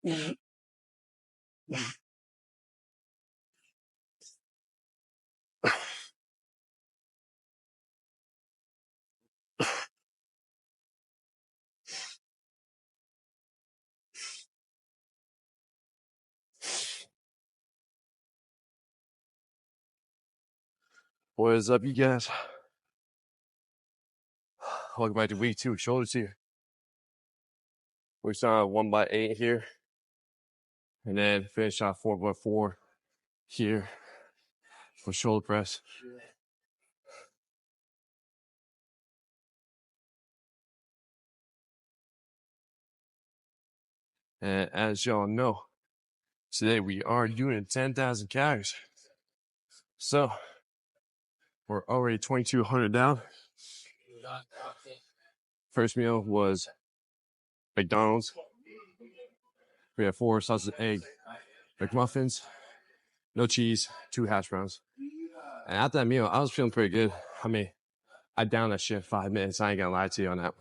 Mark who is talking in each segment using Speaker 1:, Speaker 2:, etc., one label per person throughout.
Speaker 1: What is up, you guys? Welcome back to week 2 of shoulders here. We started 1x8 here, and then finish off 4x4 here for shoulder press. And as y'all know, today we are doing 10,000 calories. So we're already 2,200 down. First meal was McDonald's. We had 4 sausage egg McMuffins, no cheese, 2 hash browns. And after that meal, I was feeling pretty good. I mean, I downed that shit in 5 minutes. I ain't gonna lie to you on that.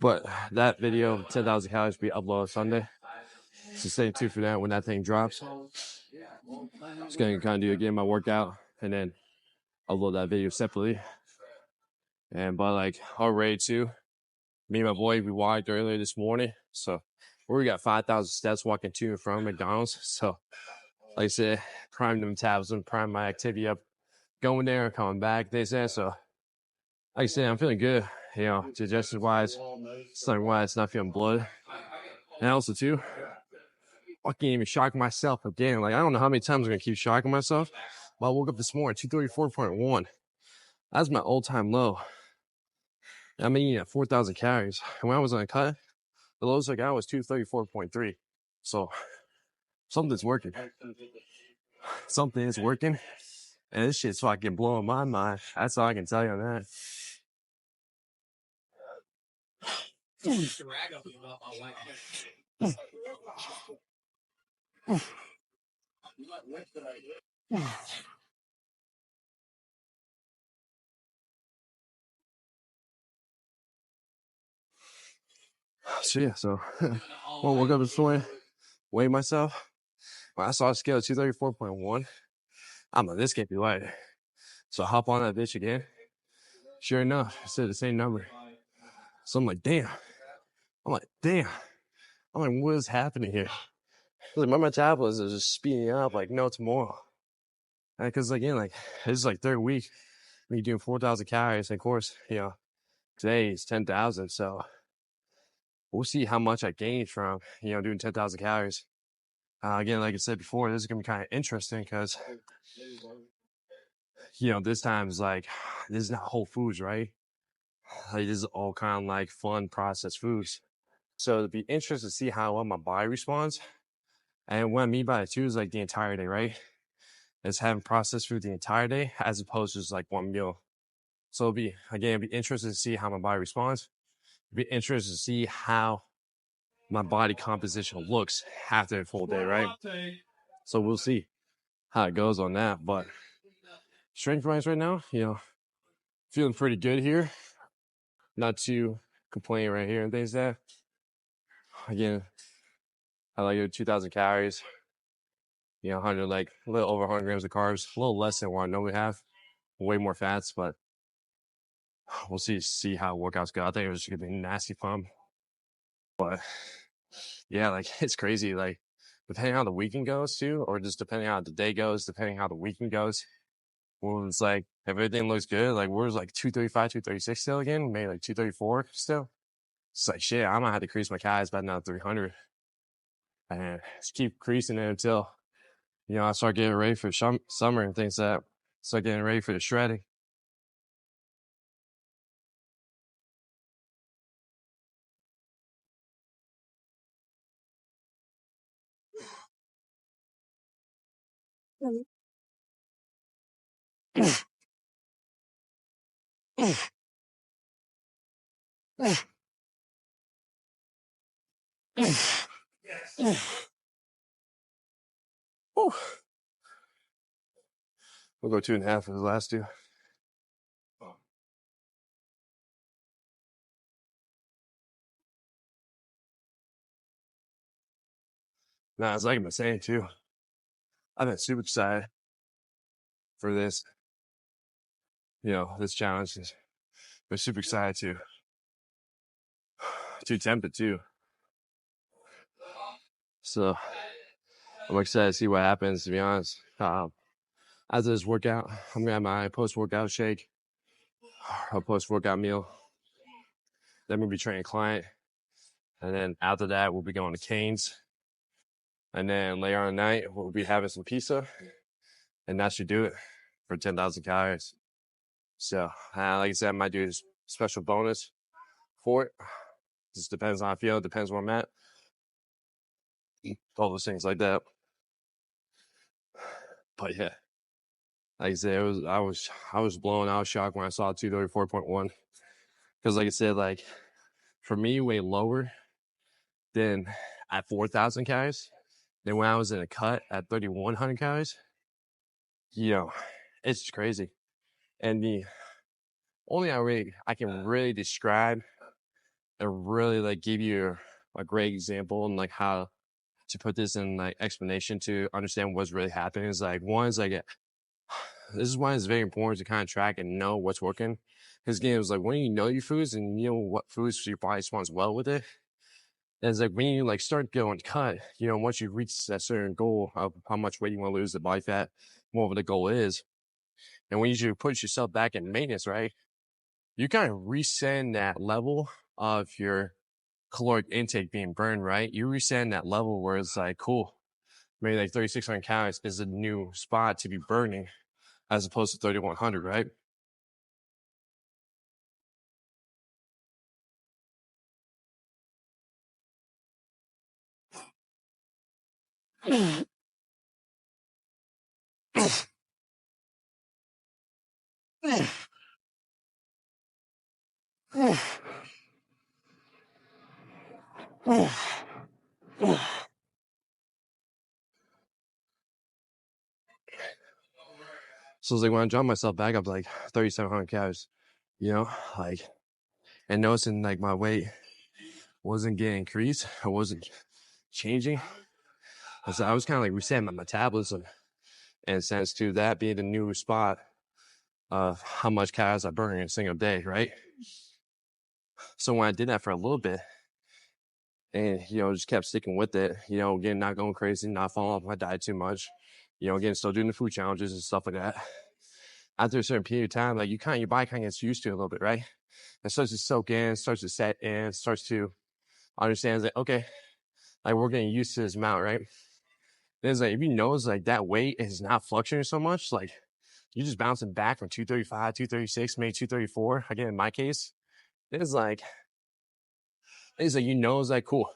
Speaker 1: But that video, 10,000 calories, will be uploaded Sunday. So stay tuned for that when that thing drops. Just gonna kind of do again my workout and then upload that video separately. And but like already too, me and my boy, we walked earlier this morning. So we got 5,000 steps walking to and from McDonald's. So like I said, prime the metabolism, prime my activity up, going there and coming back, they said. So like I said, I'm feeling good, you know, digestion wise, stomach wise, not feeling blood. And also too, I can't even shock myself again. Like, I don't know how many times I'm gonna keep shocking myself. But I woke up this morning, 234.1. That's my all-time low. I'm eating at 4,000 calories. And when I was on a cut, the lowest I got was 234.3. So something's working. Something is working. And this shit's fucking blowing my mind. That's all I can tell you on that. So yeah, so well, woke up this morning, weighed myself. When I saw a scale of 234.1, I'm like, this can't be right. So I hop on that bitch again. Sure enough, it said the same number. So I'm like, damn. I'm like, what is happening here? Like, my metabolism is just speeding up like no tomorrow. Because again, like, this is like 3rd week. Me doing 4,000 calories. And of course, you know, today is 10,000. So we'll see how much I gained from, you know, doing 10,000 calories. Again, like I said before, this is going to be kind of interesting because, you know, this time is like, this is not Whole Foods, right? Like, this is all kind of like fun processed foods. So it'd be interesting to see how well my body responds. And what I mean by it too is like the entire day, right? It's having processed food the entire day as opposed to just like one meal. So it'd be interesting to see how my body responds. It'd be interesting to see how my body composition looks after a full day, right? So we'll see how it goes on that. But strength wise right now, you know, feeling pretty good here. Not too complaining right here and things like that. Again, I like 2,000 calories. You know, 100, like a little over 100 grams of carbs, a little less than what I normally have. Way more fats, but we'll see how workouts go. I think it was just gonna be a nasty pump. But yeah, like it's crazy. Like depending on how the weekend goes too, or just depending on how the day goes, depending on how the weekend goes. Well, it's like if everything looks good, like we're like 235, 236 still again, maybe like 234 still. It's like shit, I might have to increase my calories by another 300. And just keep increasing it until, you know, I start getting ready for summer and things like that. Start getting ready for the shredding. We'll go 2.5 for the last two. Nah, it's like I'm saying too. I've been super excited for this, this challenge. Been super excited to attempt it too. So I'm excited to see what happens, to be honest. After this workout, I'm gonna have my post-workout shake, a post-workout meal. Then we'll be training a client. And then after that, we'll be going to Cane's. And then later on night, we'll be having some pizza. And that should do it for 10,000 calories. So, like I said, I might do a special bonus for it. Just depends on how I feel, depends where I'm at. All those things like that. But yeah, like I said, I was blown out, shocked when I saw 234.1. Because like I said, like for me, way lower than at 4,000 calories. Then when I was in a cut at 3,100 calories, it's just crazy. And the only I can really describe and really like give you a great example and like how to put this in like explanation to understand what's really happening is like one is like this is why it's very important to kind of track and know what's working. Because again, it was like when you know your foods and you know what foods your body responds well with it. And it's like when you like start going cut, once you reach that certain goal of how much weight you want to lose, the body fat, whatever the goal is. And when you put yourself back in maintenance, right? You kind of reset that level of your caloric intake being burned, right? You reset that level where it's like, cool, maybe like 3,600 calories is a new spot to be burning as opposed to 3,100, right? So it's like when I jump myself back up like 3,700 calories, you know, like, and noticing like my weight wasn't getting increased, I wasn't changing. So I was kind of like resetting my metabolism in a sense to that being the new spot of how much calories I burn in a single day, right? So when I did that for a little bit and, just kept sticking with it, again, not going crazy, not falling off my diet too much, again, still doing the food challenges and stuff like that. After a certain period of time, like your body kind of gets used to it a little bit, right? It starts to soak in, starts to set in, starts to understand that, okay, like we're getting used to this amount, right? Then it's like, if you notice like that weight is not fluctuating so much, like you're just bouncing back from 235, 236, maybe 234. Again, in my case, it's like, it's like, cool.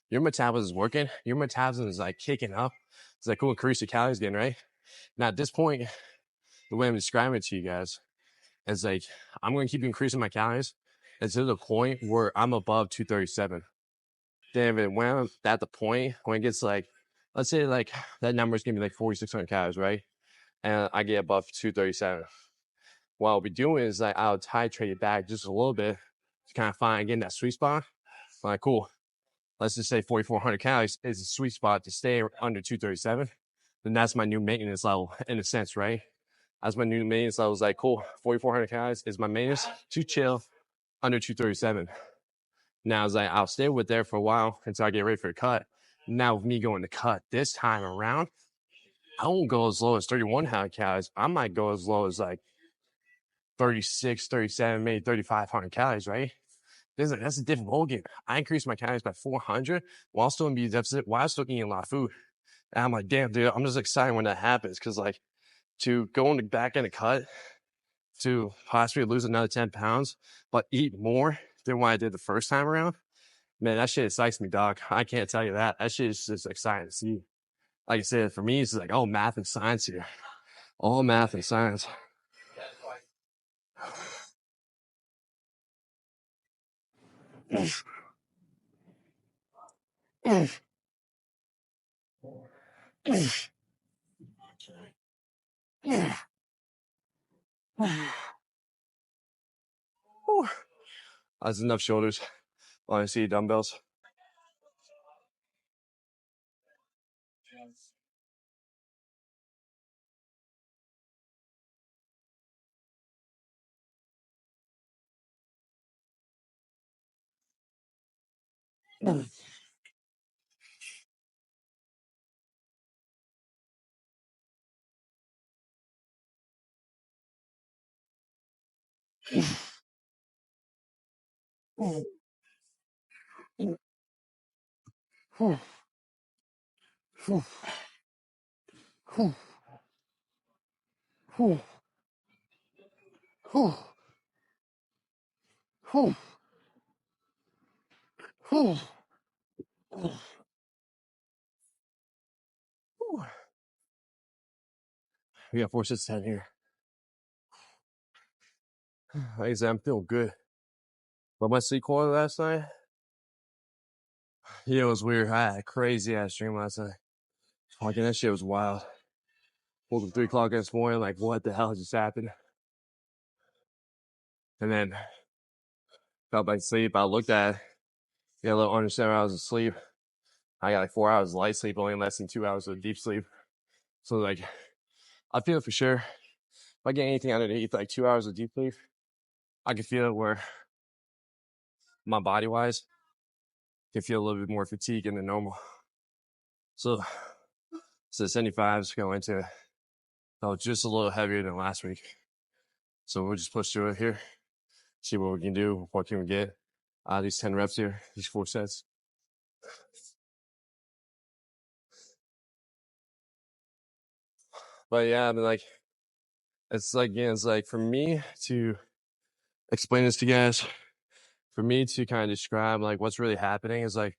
Speaker 1: Your metabolism is working. Your metabolism is like kicking up. It's like, cool, increase your calories again, right? Now, at this point, the way I'm describing it to you guys is like, I'm going to keep increasing my calories until the point where I'm above 237. Then when I'm at the point, when it gets like, let's say like that number is going to be like 4,600 calories, right? And I get above 237. What I'll be doing is like, I'll titrate it back just a little bit to kind of find, again, that sweet spot. I'm like, cool. Let's just say 4,400 calories is a sweet spot to stay under 237. Then that's my new maintenance level in a sense, right? That's my new maintenance level. Is like, cool, 4,400 calories is my maintenance to chill under 237. Now it's like, I'll stay with there for a while until I get ready for a cut. Now with me going to cut this time around, I won't go as low as 3,100 calories. I might go as low as like 36, 37, maybe 3,500 calories, right? That's a different ballgame. I increased my calories by 400 while still in being deficit, while still eating a lot of food. And I'm like, damn, dude, I'm just excited when that happens because, like, to go in the back end of cut to possibly lose another 10 pounds, but eat more than what I did the first time around, man, that shit excites me, dog. I can't tell you that. That shit is just exciting to see. Like I said, for me, it's like, oh, math and science here. All math and science. That's enough shoulders. Want to see dumbbells? We got 4 6 10 here. Like I said, I'm feeling good. But my sleep quality last night, yeah, it was weird. I had a crazy ass dream last night. Fucking that shit was wild. Woke up 3 o'clock this morning, like, what the hell just happened? And then fell back to sleep. I looked at it, got a little under 7 hours of sleep. I got like 4 hours of light sleep, only less than 2 hours of deep sleep. So like, I feel for sure. If I get anything underneath like 2 hours of deep sleep, I can feel it where my body wise can feel a little bit more fatigue than normal. So 75s go into just a little heavier than last week. So we'll just push through it here, see what we can do, what can we get out of these 10 reps here, these 4 sets. But yeah, I mean, like, it's like, again, it's like for me to explain this to you guys, for me to kind of describe like what's really happening is like,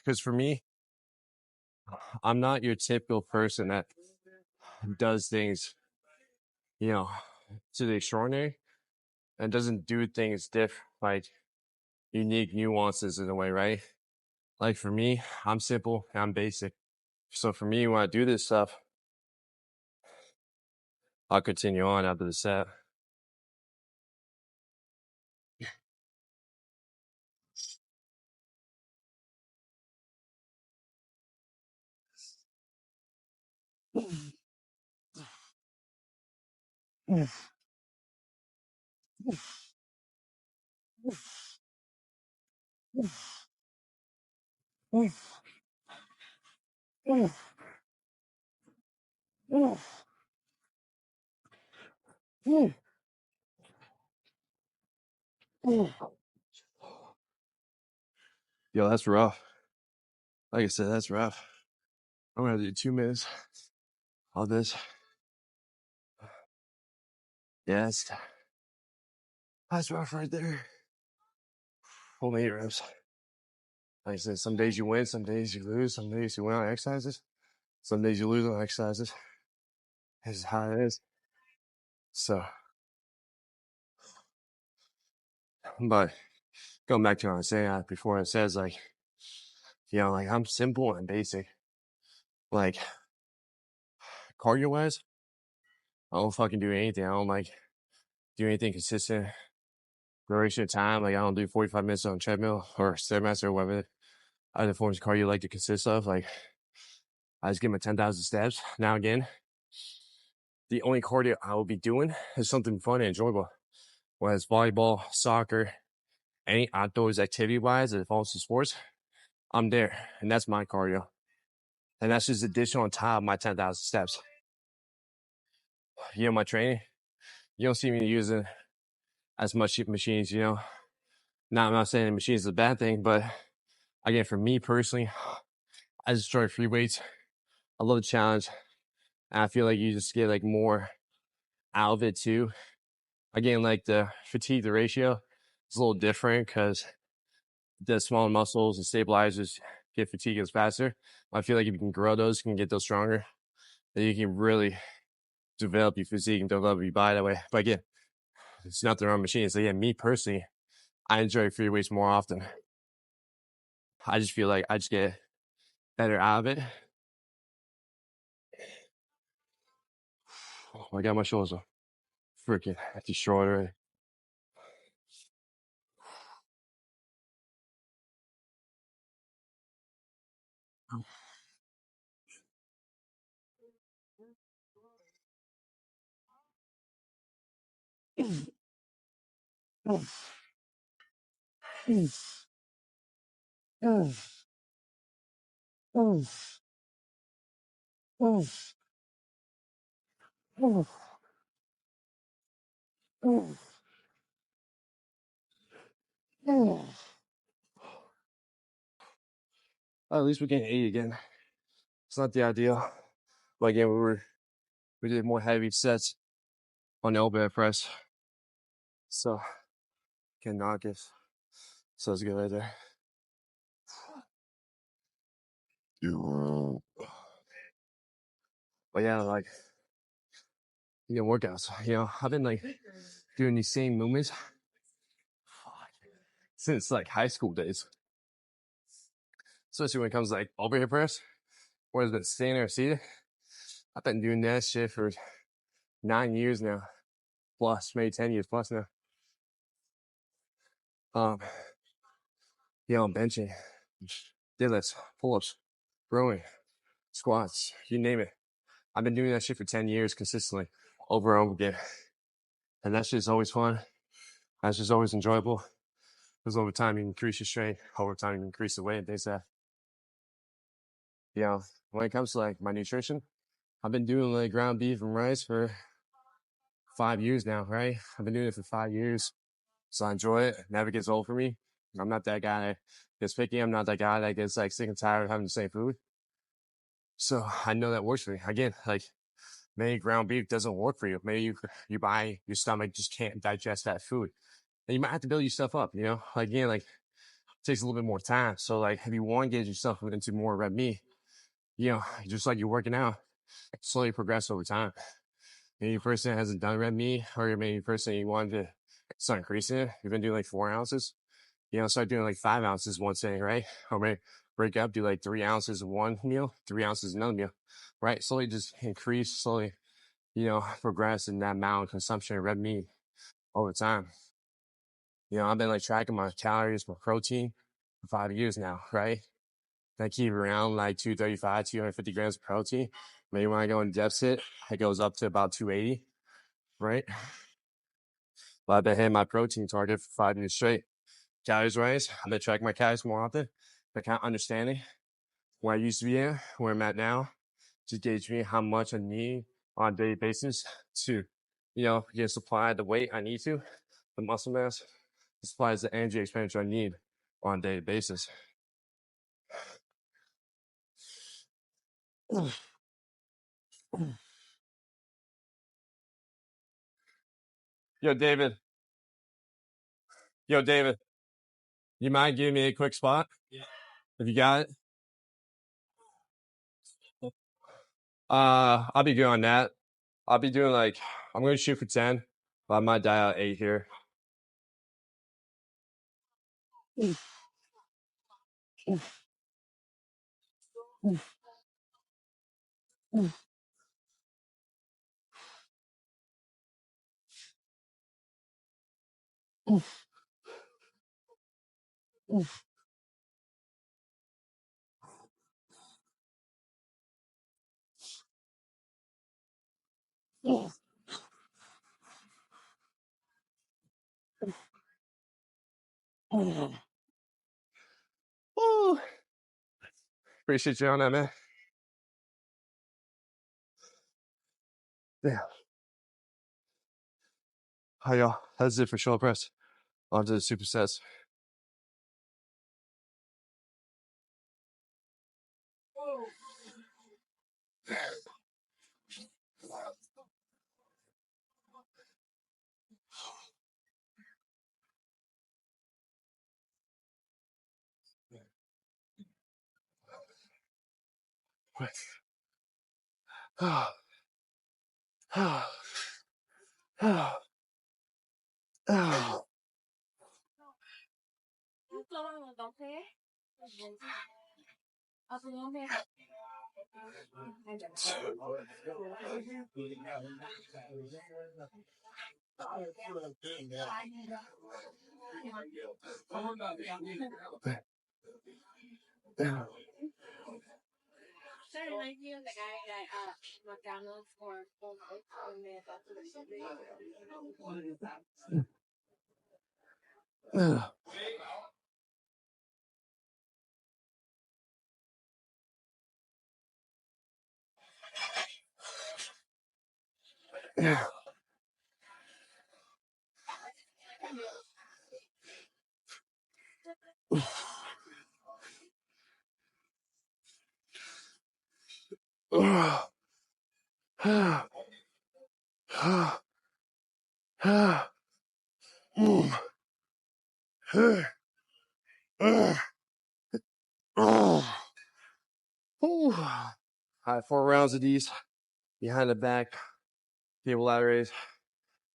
Speaker 1: because for me, I'm not your typical person that does things, you know, to the extraordinary and doesn't do things different, like unique nuances in a way, right? Like for me, I'm simple and I'm basic. So for me, when I do this stuff, I'll continue on after the set. Yo, that's rough. Like I said, that's rough. I'm gonna do 2 minutes of this. Yes, that's rough right there. Only 8 reps. Like I said, some days you win, some days you lose, some days you win on exercises, some days you lose on exercises. This is how it is. So, but going back to what I was saying before, it says like, like I'm simple and basic. Like cardio wise, I don't fucking do anything. I don't like do anything consistent duration of time. Like I don't do 45 minutes on treadmill or stairmaster or whatever other forms of cardio like to consist of. Like I just get my 10,000 steps. Now again, the only cardio I will be doing is something fun and enjoyable. Whether it's volleyball, soccer, any outdoors activity wise that falls to sports, I'm there. And that's my cardio. And that's just additional on top of my 10,000 steps. My training, you don't see me using as much machines, Now, I'm not saying the machines is a bad thing, but again, for me personally, I just enjoy free weights. I love the challenge. And I feel like you just get like more out of it too. Again, like the fatigue, the ratio is a little different because the smaller muscles and stabilizers get fatigued as faster. I feel like if you can grow those, you can get those stronger, then you can really develop your physique and develop your body that way. But again, it's not the wrong machine. So yeah, me personally, I enjoy free weights more often. I just feel like I just get better out of it. Oh, I got my shoulders freaking destroyed already. At least we're getting 8 again. It's not the ideal. But again, we did more heavy sets on the overhead press. So can knock it. So it's good right there. But yeah, like workouts. I've been like doing these same movements since like high school days. Especially when it comes to like overhead press, whether it's been standing or seated. I've been doing that shit for 9 years now, plus maybe 10 years plus now. Um, I'm benching, deadlifts, pull-ups, rowing, squats, you name it. I've been doing that shit for 10 years consistently, over and over again. And that shit's always fun. That's just always enjoyable. Because over time, you increase your strength. Over time, you increase the weight and things like that. When it comes to like my nutrition, I've been doing like ground beef and rice for 5 years now, right? I've been doing it for 5 years. So I enjoy it. It never gets old for me. I'm not that guy that gets picky. I'm not that guy that gets like sick and tired of having the same food. So I know that works for me. Again, like maybe ground beef doesn't work for you. Maybe you buy your stomach just can't digest that food. And you might have to build yourself up, Again, like it takes a little bit more time. So like if you want to get yourself into more red meat, just like you're working out, slowly progress over time. Maybe a person that hasn't done red meat, or maybe a person you want to start increasing it. You've been doing like 4 ounces. Start doing like 5 ounces one day, right? Or maybe break up, do like 3 ounces of one meal, 3 ounces another meal, right? Slowly just increase, slowly, progress in that amount of consumption of red meat over time. I've been like tracking my calories, my protein for 5 years now, right? I keep around like 235, 250 grams of protein. Maybe when I go in deficit, it goes up to about 280, right? But I've been hitting my protein target for 5 years straight. Calories wise, I've been tracking my calories more often, but kind of understanding where I used to be at, where I'm at now, to gauge me how much I need on a daily basis to, get supply the weight I need to, the muscle mass, supplies the energy expenditure I need on a daily basis. Yo, David. Yo, David. You mind giving me a quick spot? Yeah. If you got it? I'll be good on that. I'll be doing like, I'm going to shoot for 10, but I might die out 8 here. Woo. Appreciate you on that, man. Yeah. Hi, y'all. That's it for shoulder press. On to the supersets. All right, 4 rounds of these behind the back, table lat raise,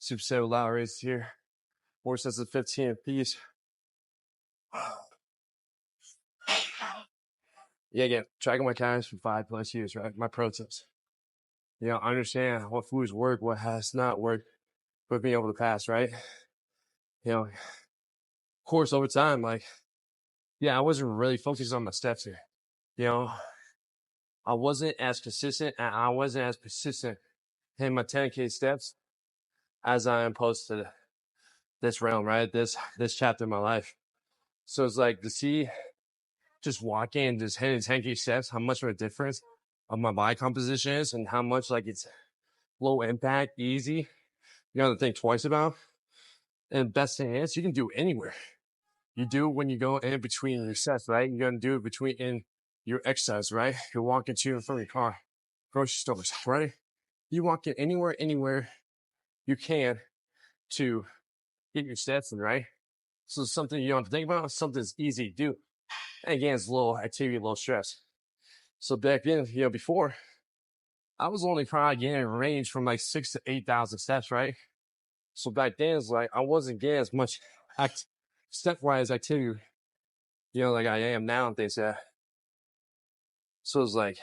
Speaker 1: superset lat raise here. 4 sets of 15 apiece. Yeah, again, tracking my calories for 5+ years, right? My pro tips. You know, understand what foods work, what has not worked, but being able to pass, right? You know, of course, over time, like, yeah, I wasn't really focused on my steps here. You know, I wasn't as consistent and I wasn't as persistent in my 10K steps as I am post to this realm, right? This chapter of my life. So it's like to see just walking and just hitting 10K steps, how much of a difference of my body composition is and how much like it's low impact, easy. You got to think twice about. And best thing is you can do it anywhere. You do it when you go in between your sets, right? You're going to do it between in your exercise, right? You're walking to and from your car, grocery stores, right? You walk in anywhere you can to get your steps in, right? So it's something you don't have to think about. Something that's easy to do. And again, it's low activity, low stress. So back then, you know, before, I was only probably getting a range from like 6,000 to 8,000 steps, right? So back then, it's like I wasn't getting as much step-wise activity, you know, like I am now and things like that. So it's like,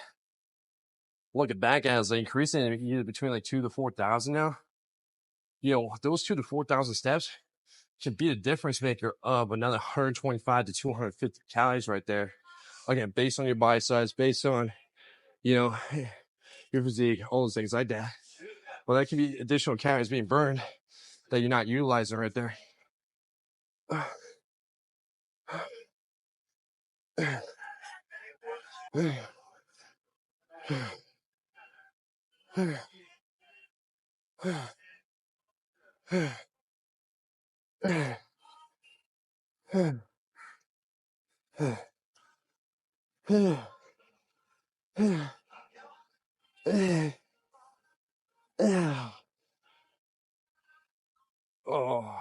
Speaker 1: looking back at it, it's like increasing either between like 2,000 to 4,000 now. You know, those 2,000 to 4,000 steps can be the difference maker of another 125 to 250 calories right there. Again, based on your body size, based on, you know, your physique, all those things like that. Well, that can be additional calories being burned that you're not utilizing right there. Oh.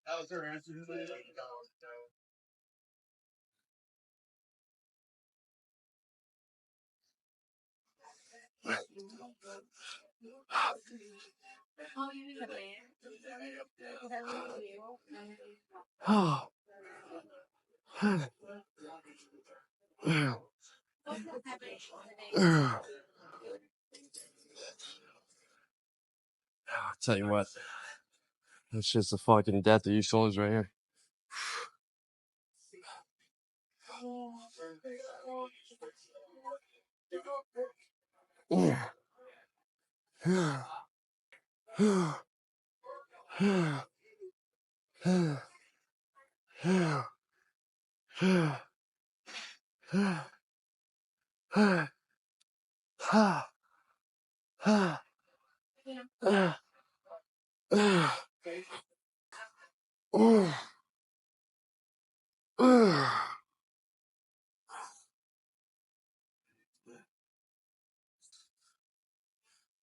Speaker 1: That was her answer. I'll tell you what, that's just the fucking death of your shoulders right here.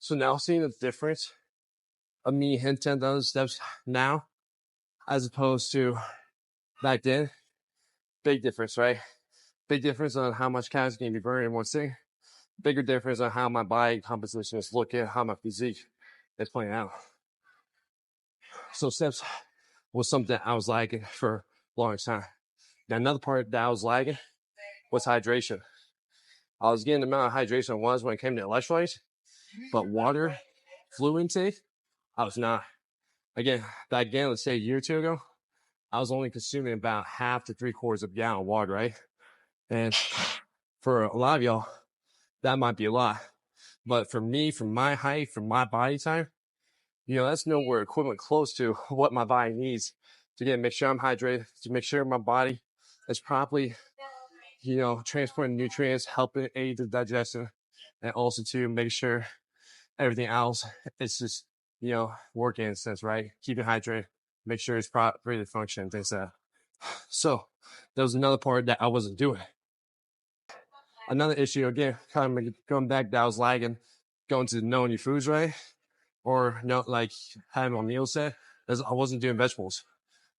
Speaker 1: So now seeing the difference of me hitting 10,000 steps now as opposed to back then, big difference, right? Big difference on how much calories can be burned in one sitting. Bigger difference on how my body composition is looking, how my physique is playing out. So steps was something I was lagging for a long time. Now another part that I was lagging was hydration. I was getting the amount of hydration I was when it came to electrolytes, but water, fluid intake, I was not. Again, back then, let's say a year or two ago, I was only consuming about half to 3/4 of a gallon of water, right? And for a lot of y'all, that might be a lot. But for me, from my height, from my body type, that's nowhere equivalent close to what my body needs to make sure I'm hydrated, to make sure my body is properly, transporting nutrients, helping aid the digestion, and also to make sure everything else is just, working in a sense, right? Keep it hydrated, make sure it's properly functioning, things like that. So there was another part that I wasn't doing. Another issue, again, kind of going back that I was lagging, going to knowing your foods, right? Or like having my meal set, I wasn't doing vegetables,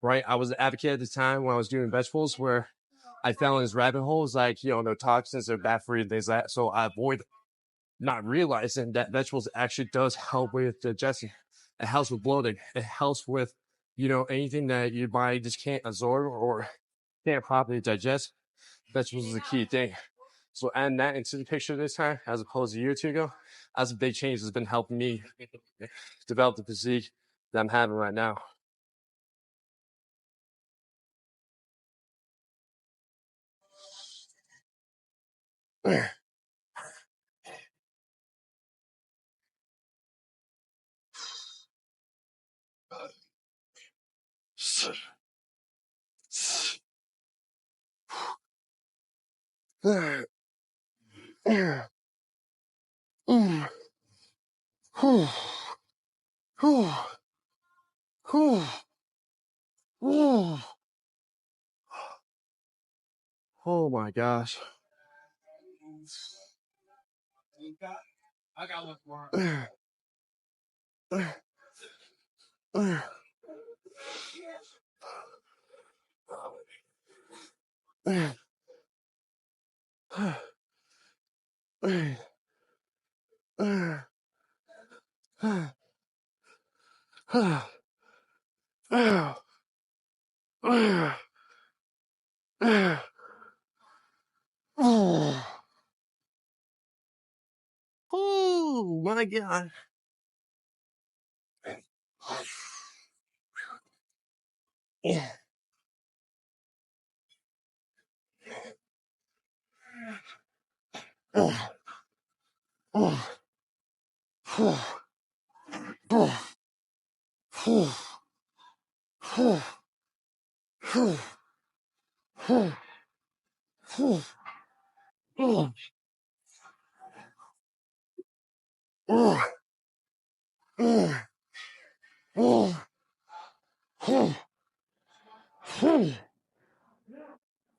Speaker 1: right? I was an advocate at the time when I was doing vegetables where I fell in this rabbit holes, like, no toxins, they're bad for you, things like that. So I avoid not realizing that vegetables actually does help with digestion. It helps with bloating. It helps with, anything that your body just can't absorb or can't properly digest. Vegetables is a key thing. So adding that into the picture this time, as opposed to a year or two ago, that's a big change that's been helping me develop the physique that I'm having right now. Oh my gosh. I got one more. Oh my god.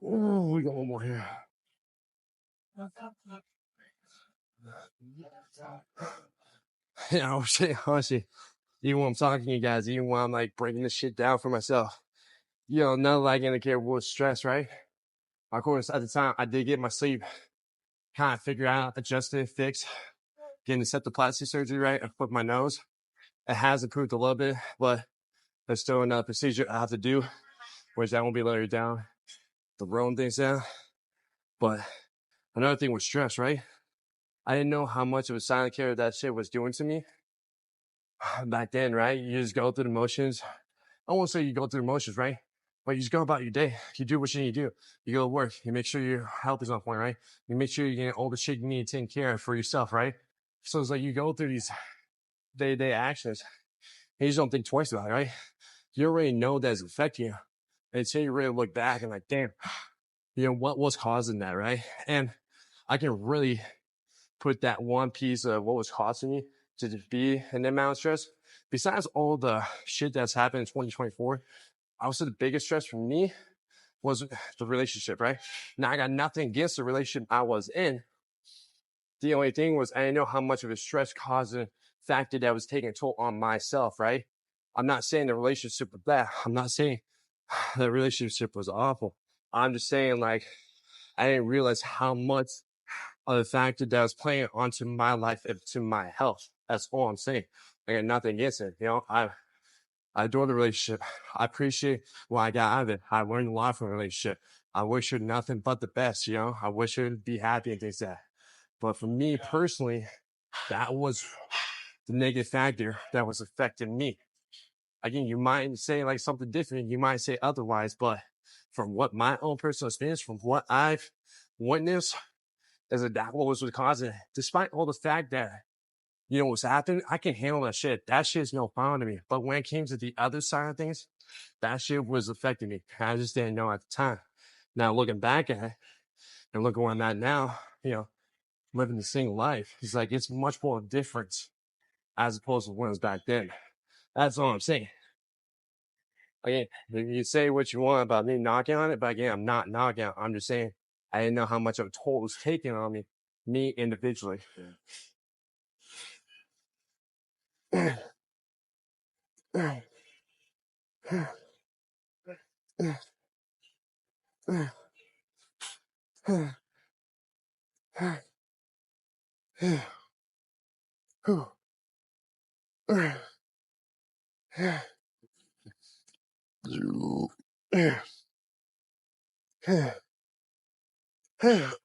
Speaker 1: Oh, we got one more here. I was saying, honestly, even when I'm talking to you guys, even when I'm like breaking this shit down for myself, none like indicator was stress, right? Of course, at the time, I did get my sleep kind of figured out, adjusted, fixed, getting the septoplasty surgery right. I put my nose. It has improved a little bit, but there's still another procedure I have to do, which I won't be letting you down, the rolling things down. But another thing was stress, right? I didn't know how much of a silent killer that shit was doing to me back then, right? You just go through the motions. I won't say you go through the motions, right? But you just go about your day. You do what you need to do. You go to work. You make sure your health is on point, right? You make sure you're getting all the shit you need to take care of for yourself, right? So it's like you go through these day-to-day actions and you just don't think twice about it, right? You already know that it's affecting you. Until you really look back and like, damn, what was causing that, right? And I can really put that one piece of what was causing me to be in that amount of stress. Besides all the shit that's happened in 2024, I would say the biggest stress for me was the relationship, right? Now I got nothing against the relationship I was in. The only thing was I didn't know how much of a stress causing factor that was taking a toll on myself, right? I'm not saying the relationship was bad. I'm not saying the relationship was awful. I'm just saying like I didn't realize how much of the factor that was playing onto my life and to my health. That's all I'm saying. I got nothing against it. I adore the relationship. I appreciate what I got out of it. I learned a lot from the relationship. I wish her nothing but the best, I wish her to be happy and things like that. But for me personally, that was the negative factor that was affecting me. again, you might say like something different, you might say otherwise, but from what my own personal experience, from what I've witnessed, is that what was causing it. Despite all the fact that, what's happening, I can handle that shit. That shit's no problem to me. But when it came to the other side of things, that shit was affecting me. I just didn't know at the time. Now looking back at it and looking where I'm at now, living the single life, it's like it's much more different as opposed to when it was back then. That's all I'm saying. Again, you say what you want about me knocking on it, but again, I'm not knocking out. I'm just saying I didn't know how much of a toll was taken on me individually.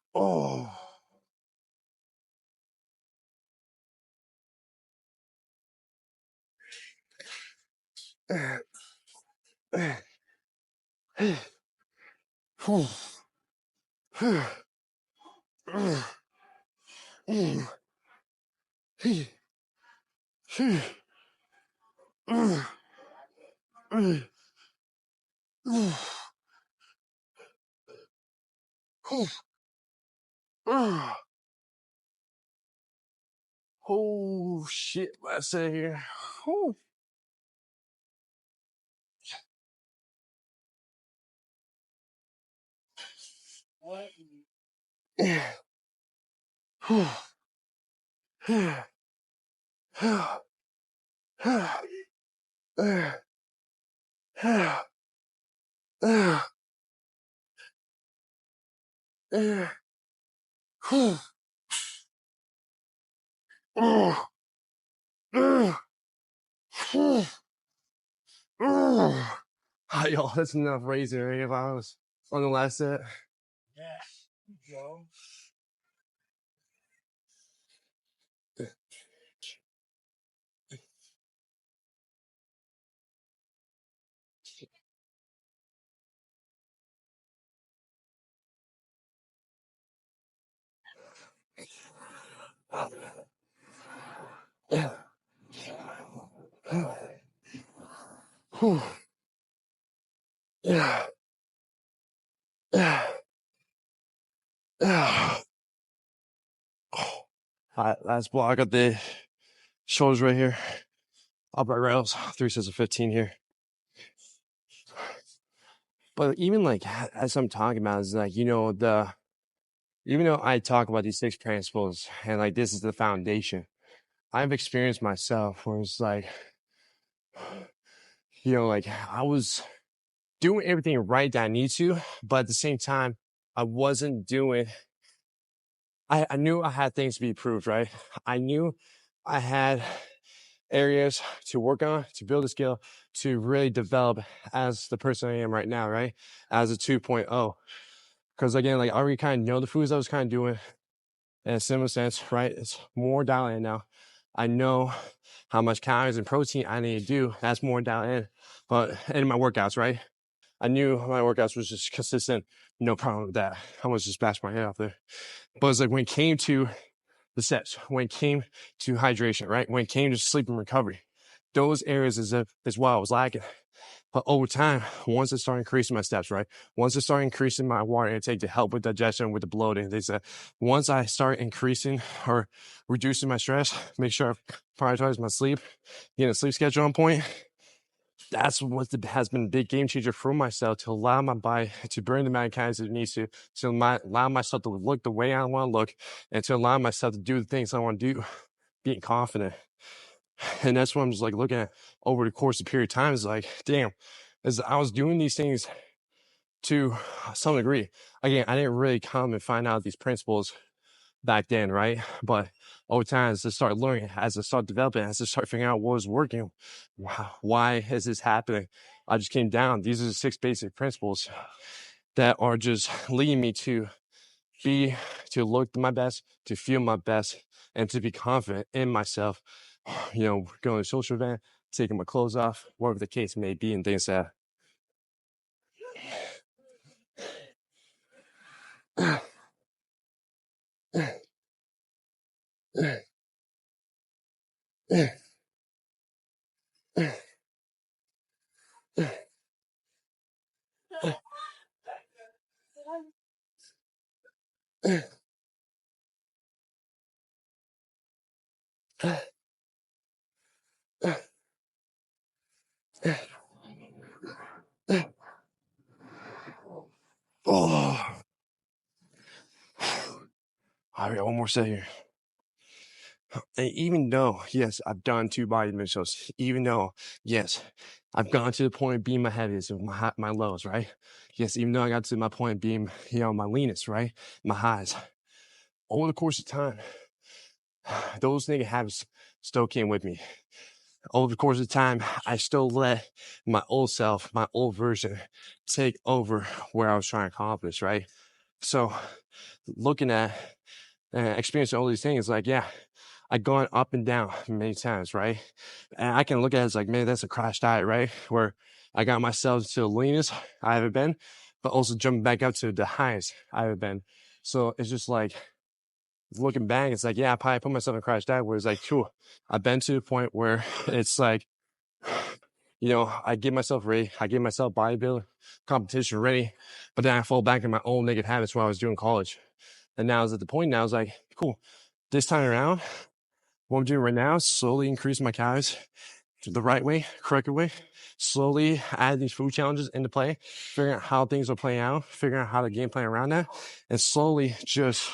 Speaker 1: Oh. Oh shit, let's say here. Oh. What? Y'all, that's enough raising if I was on the last set. Yeah, go. All right, last block of the shoulders right here. Upright rails, 3 sets of 15 here. But even like as I'm talking about, is like, even though I talk about these 6 principles and like this is the foundation, I've experienced myself where it's like, like I was doing everything right that I need to, but at the same time, I wasn't doing. I knew I had things to be improved, right? I knew I had areas to work on, to build a skill, to really develop as the person I am right now, right? As a 2.0. Because again, like I already kind of know the foods I was kind of doing in a similar sense, right? It's more dialed in now. I know how much calories and protein I need to do. That's more dialed in. But in my workouts, right? I knew my workouts was just consistent. No problem with that. I was just bash my head off there. But it's like when it came to the sets, when it came to hydration, right? When it came to sleep and recovery, those areas is what I was lacking. But over time, once I started increasing my steps, right? Once I started increasing my water intake to help with digestion, with the bloating, they said, once I start increasing or reducing my stress, make sure I prioritize my sleep, get a sleep schedule on point. That's what has been a big game changer for myself, to allow my body to burn the amount of calories it needs to allow myself to look the way I want to look, and to allow myself to do the things I want to do, being confident. And that's what I'm just like looking at over the course of a period of time. Is like, damn, as I was doing these things to some degree. Again, I didn't really come and find out these principles back then, right? But over time, as I start learning, as I start developing, as I start figuring out what was working, why is this happening? I just came down. These are the 6 basic principles that are just leading me to look my best, to feel my best, and to be confident in myself. Going to a social event, taking my clothes off, whatever the case may be, and things like that. Oh, all right, one more set here. And even though, yes, I've done 2 body shows, even though, yes, I've gone to the point of being my heaviest and my lows, right? Yes, even though I got to my point of being, my leanest, right? My highs. Over the course of time, those negative habits still came with me. Over the course of time, I still let my old self, my old version, take over where I was trying to accomplish, right? So looking at experiencing all these things, like, yeah, I've gone up and down many times, right? And I can look at it as like, man, that's a crash diet, right? Where I got myself to the leanest I ever been, but also jumping back up to the highest I ever been. So it's just like, looking back, it's like, yeah, I probably put myself in a crash diet where it's like, cool, I've been to the point where it's like, I get myself ready, I get myself bodybuilding competition ready, but then I fall back in my old negative habits while I was doing college. And now I was at the point now, I was like, cool, this time around, what I'm doing right now is slowly increase my calories the right way, correct way, slowly add these food challenges into play, figuring out how things are playing out, figuring out how to game plan around that, and slowly just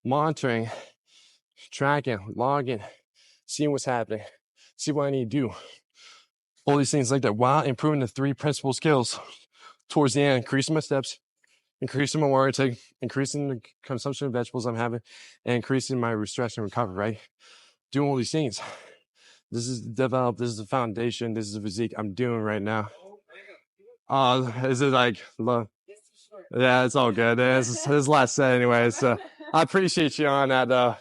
Speaker 1: monitoring, tracking, logging, seeing what's happening, see what I need to do. All these things like that while improving the 3 principal skills towards the end, increasing my steps, increasing my water intake, increasing the consumption of vegetables I'm having, and increasing my stress and recovery, right? Doing all these things. This is developed, this is the foundation, this is the physique I'm doing right now. Is it like, yeah, it's all good. There's last set anyway, so I appreciate you on that,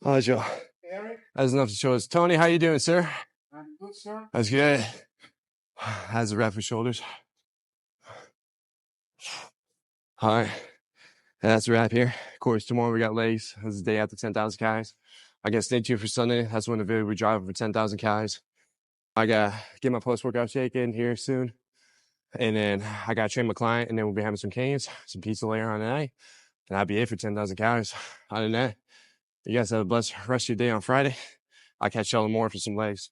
Speaker 1: Oh, Joe. That's enough to show us. Tony, how you doing, sir? I'm good, sir. That's good. How's the wrap for shoulders? All right. That's a wrap here. Of course, tomorrow we got legs. This is the day after 10,000 calories. I guess stay tuned for Sunday. That's when the video we drive for 10,000 calories. I got to get my post-workout shake in here soon. And then I got to train my client, and then we'll be having some canes, some pizza later on tonight. And that'll be it for 10,000 calories. Other than that, you guys have a blessed rest of your day on Friday. I'll catch y'all tomorrow for some legs.